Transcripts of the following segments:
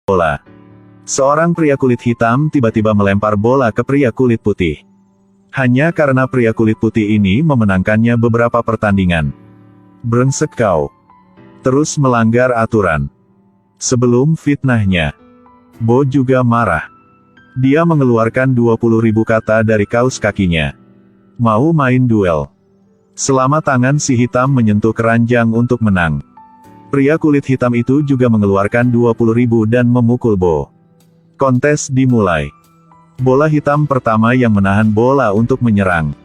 bola. Seorang pria kulit hitam tiba-tiba melempar bola ke pria kulit putih. Hanya karena pria kulit putih ini memenangkannya beberapa pertandingan. Brengsek kau. Terus melanggar aturan. Sebelum fitnahnya, Bo juga marah. Dia mengeluarkan 20.000 kata dari kaus kakinya. Mau main duel. Selama tangan si hitam menyentuh keranjang untuk menang. Pria kulit hitam itu juga mengeluarkan 20.000 dan memukul Bo. Kontes dimulai. Bola hitam pertama yang menahan bola untuk menyerang.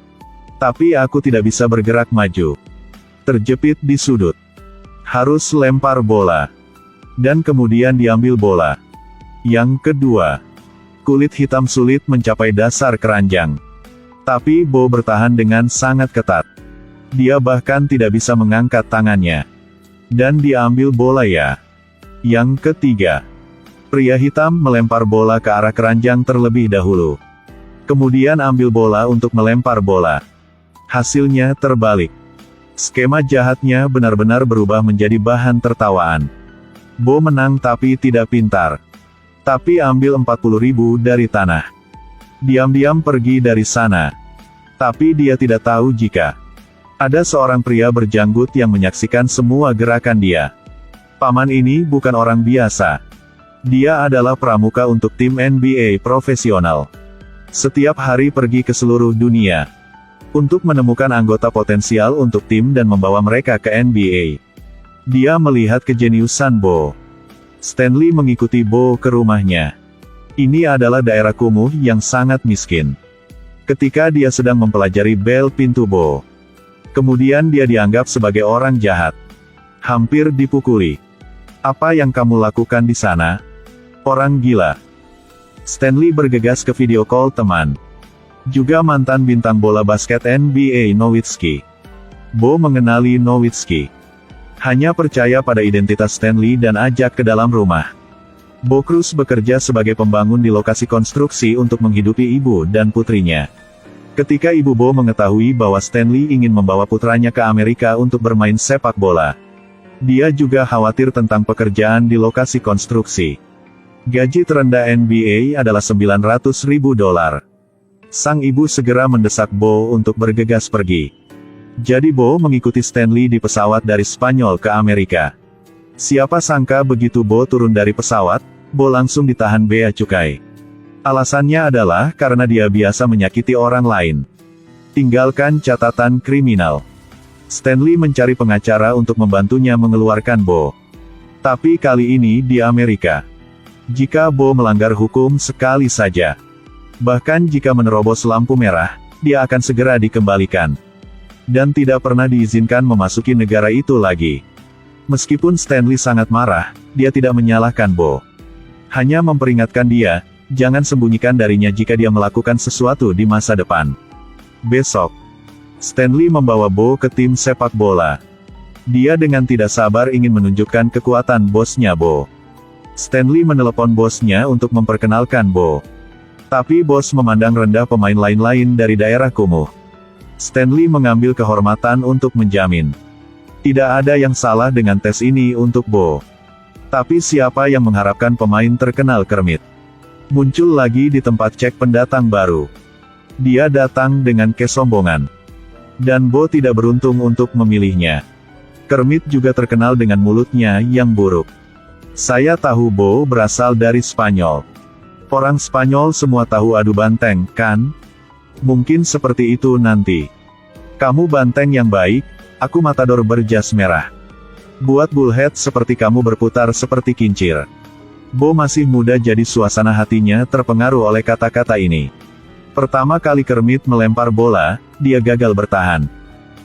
Tapi aku tidak bisa bergerak maju. Terjepit di sudut. Harus lempar bola. Dan kemudian diambil bola. Yang kedua. Kulit hitam sulit mencapai dasar keranjang. Tapi Bo bertahan dengan sangat ketat. Dia bahkan tidak bisa mengangkat tangannya. Dan diambil bola ya. Yang ketiga. Pria hitam melempar bola ke arah keranjang terlebih dahulu. Kemudian ambil bola untuk melempar bola. Hasilnya terbalik. Skema jahatnya benar-benar berubah menjadi bahan tertawaan. Bo menang tapi tidak pintar. Tapi ambil 40.000 dari tanah. Diam-diam pergi dari sana. Tapi dia tidak tahu jika ada seorang pria berjanggut yang menyaksikan semua gerakan dia. Paman ini bukan orang biasa. Dia adalah pramuka untuk tim NBA profesional. Setiap hari pergi ke seluruh dunia untuk menemukan anggota potensial untuk tim dan membawa mereka ke NBA. Dia melihat kejeniusan Bo. Stanley mengikuti Bo ke rumahnya. Ini adalah daerah kumuh yang sangat miskin. Ketika dia sedang mempelajari bel pintu Bo, kemudian dia dianggap sebagai orang jahat. Hampir dipukuli. Apa yang kamu lakukan di sana? Orang gila. Stanley bergegas ke video call teman. Juga mantan bintang bola basket NBA Nowitzki. Bo mengenali Nowitzki. Hanya percaya pada identitas Stanley dan ajak ke dalam rumah. Bo Cruz bekerja sebagai pembangun di lokasi konstruksi untuk menghidupi ibu dan putrinya. Ketika ibu Bo mengetahui bahwa Stanley ingin membawa putranya ke Amerika untuk bermain sepak bola, dia juga khawatir tentang pekerjaan di lokasi konstruksi. Gaji terendah NBA adalah $900.000. Sang ibu segera mendesak Bo untuk bergegas pergi. Jadi Bo mengikuti Stanley di pesawat dari Spanyol ke Amerika. Siapa sangka begitu Bo turun dari pesawat, Bo langsung ditahan bea cukai. Alasannya adalah karena dia biasa menyakiti orang lain. Tinggalkan catatan kriminal. Stanley mencari pengacara untuk membantunya mengeluarkan Bo. Tapi kali ini di Amerika. Jika Bo melanggar hukum sekali saja, bahkan jika menerobos lampu merah, dia akan segera dikembalikan. Dan tidak pernah diizinkan memasuki negara itu lagi. Meskipun Stanley sangat marah, dia tidak menyalahkan Bo. Hanya memperingatkan dia, jangan sembunyikan darinya jika dia melakukan sesuatu di masa depan. Besok, Stanley membawa Bo ke tim sepak bola. Dia dengan tidak sabar ingin menunjukkan kekuatan bosnya Bo. Stanley menelepon bosnya untuk memperkenalkan Bo. Tapi bos memandang rendah pemain lain-lain dari daerah kumuh. Stanley mengambil kehormatan untuk menjamin. Tidak ada yang salah dengan tes ini untuk Bo. Tapi siapa yang mengharapkan pemain terkenal Kermit muncul lagi di tempat cek pendatang baru? Dia datang dengan kesombongan. Dan Bo tidak beruntung untuk memilihnya. Kermit juga terkenal dengan mulutnya yang buruk. Saya tahu Bo berasal dari Spanyol. Orang Spanyol semua tahu adu banteng, kan? Mungkin seperti itu nanti. Kamu banteng yang baik, aku matador berjas merah. Buat bullhead seperti kamu berputar seperti kincir. Bo masih muda jadi suasana hatinya terpengaruh oleh kata-kata ini. Pertama kali Kermit melempar bola, dia gagal bertahan.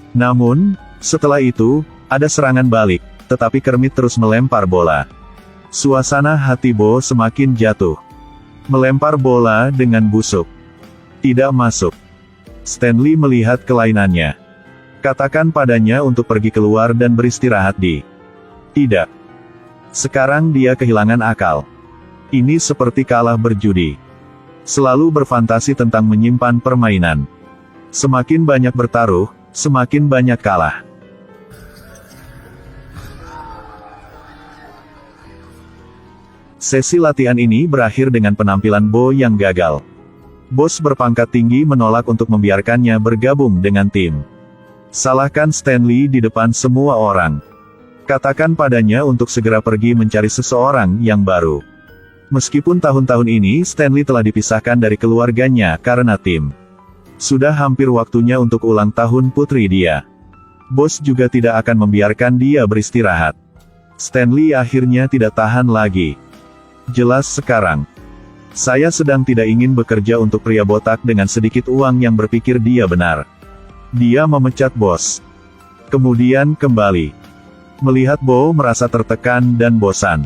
Namun, setelah itu, ada serangan balik, tetapi Kermit terus melempar bola. Suasana hati Bo semakin jatuh. Melempar bola dengan busuk. Tidak masuk. Stanley melihat kelainannya. Katakan padanya untuk pergi keluar dan beristirahat di. Tidak. Sekarang dia kehilangan akal. Ini seperti kalah berjudi. Selalu berfantasi tentang menyimpan permainan. Semakin banyak bertaruh, semakin banyak kalah. Sesi latihan ini berakhir dengan penampilan Bo yang gagal. Bos berpangkat tinggi menolak untuk membiarkannya bergabung dengan tim. Salahkan Stanley di depan semua orang. Katakan padanya untuk segera pergi mencari seseorang yang baru. Meskipun tahun-tahun ini Stanley telah dipisahkan dari keluarganya karena tim. Sudah hampir waktunya untuk ulang tahun putri dia. Bos juga tidak akan membiarkan dia beristirahat. Stanley akhirnya tidak tahan lagi. Jelas sekarang. Saya sedang tidak ingin bekerja untuk pria botak dengan sedikit uang yang berpikir dia benar. Dia memecat bos. Kemudian kembali. Melihat Bo merasa tertekan dan bosan.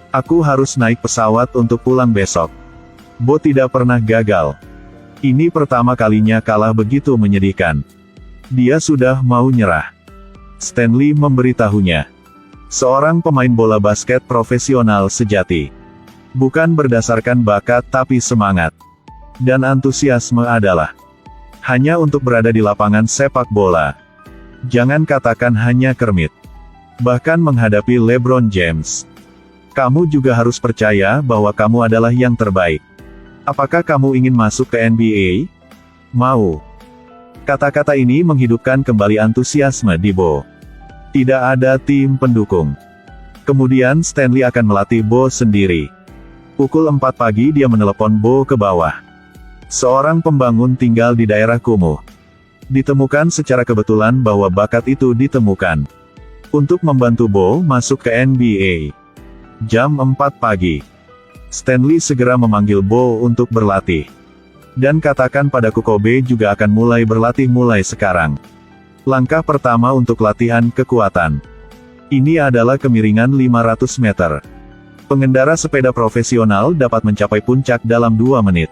Aku harus naik pesawat untuk pulang besok. Bo tidak pernah gagal. Ini pertama kalinya kalah begitu menyedihkan. Dia sudah mau nyerah. Stanley memberitahunya. Seorang pemain bola basket profesional sejati. Bukan berdasarkan bakat tapi semangat. Dan antusiasme adalah hanya untuk berada di lapangan sepak bola. Jangan katakan hanya Kermit. Bahkan menghadapi LeBron James. Kamu juga harus percaya bahwa kamu adalah yang terbaik. Apakah kamu ingin masuk ke NBA? Mau. Kata-kata ini menghidupkan kembali antusiasme di Bo. Tidak ada tim pendukung. Kemudian Stanley akan melatih Bo sendiri. Pukul 4 pagi dia menelepon Bo ke bawah. Seorang pembangun tinggal di daerah kumuh. Ditemukan secara kebetulan bahwa bakat itu ditemukan. Untuk membantu Bo masuk ke NBA. Jam 4 pagi. Stanley segera memanggil Bo untuk berlatih. Dan katakan padaku Kobe juga akan mulai berlatih mulai sekarang. Langkah pertama untuk latihan kekuatan. Ini adalah kemiringan 500 meter. Pengendara sepeda profesional dapat mencapai puncak dalam 2 menit.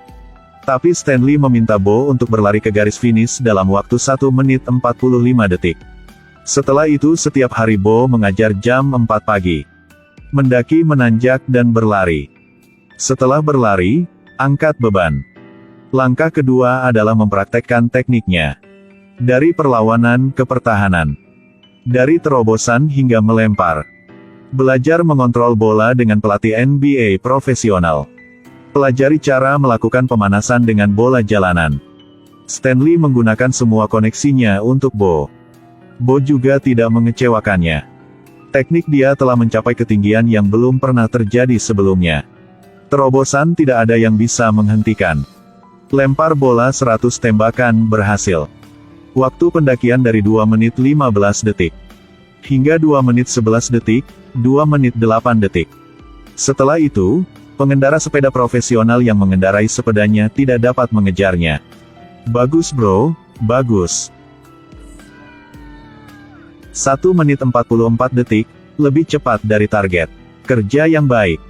Tapi Stanley meminta Bo untuk berlari ke garis finish dalam waktu 1 menit 45 detik. Setelah itu setiap hari Bo mengajar jam 4 pagi. Mendaki, menanjak dan berlari. Setelah berlari, angkat beban. Langkah kedua adalah mempraktekkan tekniknya. Dari perlawanan ke pertahanan. Dari terobosan hingga melempar. Belajar mengontrol bola dengan pelatih NBA profesional. Pelajari cara melakukan pemanasan dengan bola jalanan. Stanley menggunakan semua koneksinya untuk Bo. Bo juga tidak mengecewakannya. Teknik dia telah mencapai ketinggian yang belum pernah terjadi sebelumnya. Terobosan tidak ada yang bisa menghentikan. Lempar bola 100 tembakan berhasil. Waktu pendakian dari 2 menit 15 detik. Hingga 2 menit 11 detik, 2 menit 8 detik. Setelah itu, pengendara sepeda profesional yang mengendarai sepedanya tidak dapat mengejarnya. Bagus bro, bagus. 1 menit 44 detik, lebih cepat dari target. Kerja yang baik.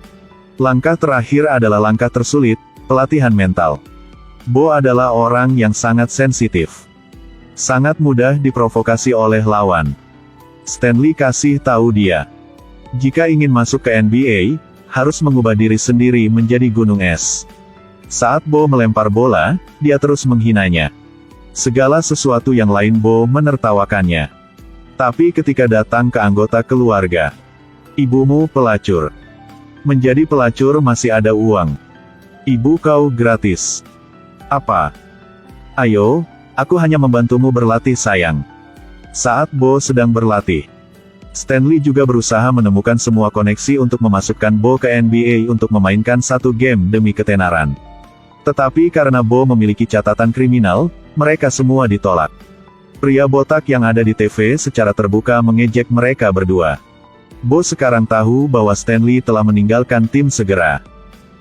Langkah terakhir adalah langkah tersulit, pelatihan mental. Bo adalah orang yang sangat sensitif. Sangat mudah diprovokasi oleh lawan. Stanley kasih tahu dia. Jika ingin masuk ke NBA, harus mengubah diri sendiri menjadi gunung es. Saat Bo melempar bola, dia terus menghinanya. Segala sesuatu yang lain Bo menertawakannya. Tapi ketika datang ke anggota keluarga. Ibumu pelacur. Menjadi pelacur masih ada uang. Ibu kau gratis. Apa? Ayo, aku hanya membantumu berlatih sayang. Saat Bo sedang berlatih, Stanley juga berusaha menemukan semua koneksi untuk memasukkan Bo ke NBA untuk memainkan 1 game demi ketenaran. Tetapi karena Bo memiliki catatan kriminal, mereka semua ditolak. Pria botak yang ada di TV secara terbuka mengejek mereka berdua. Bo sekarang tahu bahwa Stanley telah meninggalkan tim segera.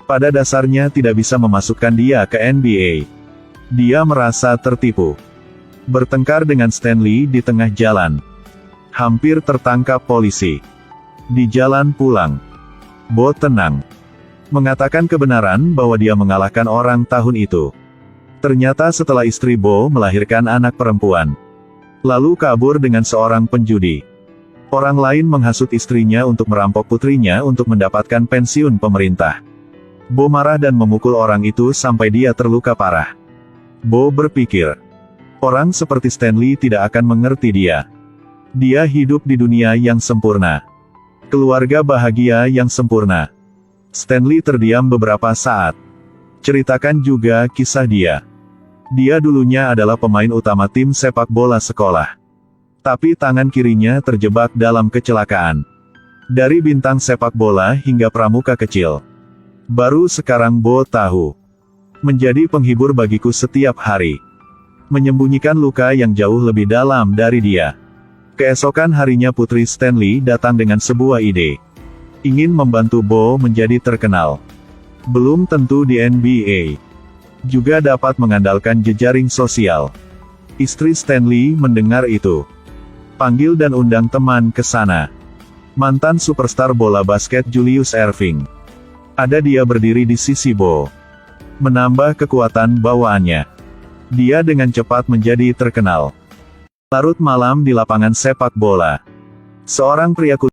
Pada dasarnya tidak bisa memasukkan dia ke NBA. Dia merasa tertipu. Bertengkar dengan Stanley di tengah jalan. Hampir tertangkap polisi. Di jalan pulang. Bo tenang. Mengatakan kebenaran bahwa dia mengalahkan orang tahun itu. Ternyata setelah istri Bo melahirkan anak perempuan. Lalu kabur dengan seorang penjudi. Orang lain menghasut istrinya untuk merampok putrinya untuk mendapatkan pensiun pemerintah. Bo marah dan memukul orang itu sampai dia terluka parah. Bo berpikir. Orang seperti Stanley tidak akan mengerti dia. Dia hidup di dunia yang sempurna. Keluarga bahagia yang sempurna. Stanley terdiam beberapa saat. Ceritakan juga kisah dia. Dia dulunya adalah pemain utama tim sepak bola sekolah. Tapi tangan kirinya terjebak dalam kecelakaan. Dari bintang sepak bola hingga pramuka kecil. Baru sekarang Bo tahu. Menjadi penghibur bagiku setiap hari. Menyembunyikan luka yang jauh lebih dalam dari dia. Keesokan harinya putri Stanley datang dengan sebuah ide. Ingin membantu Bo menjadi terkenal. Belum tentu di NBA. Juga dapat mengandalkan jejaring sosial. Istri Stanley mendengar itu. Panggil dan undang teman ke sana. Mantan superstar bola basket Julius Erving. Ada dia berdiri di sisi Bo. Menambah kekuatan bawaannya. Dia dengan cepat menjadi terkenal. Larut malam di lapangan sepak bola. Seorang pria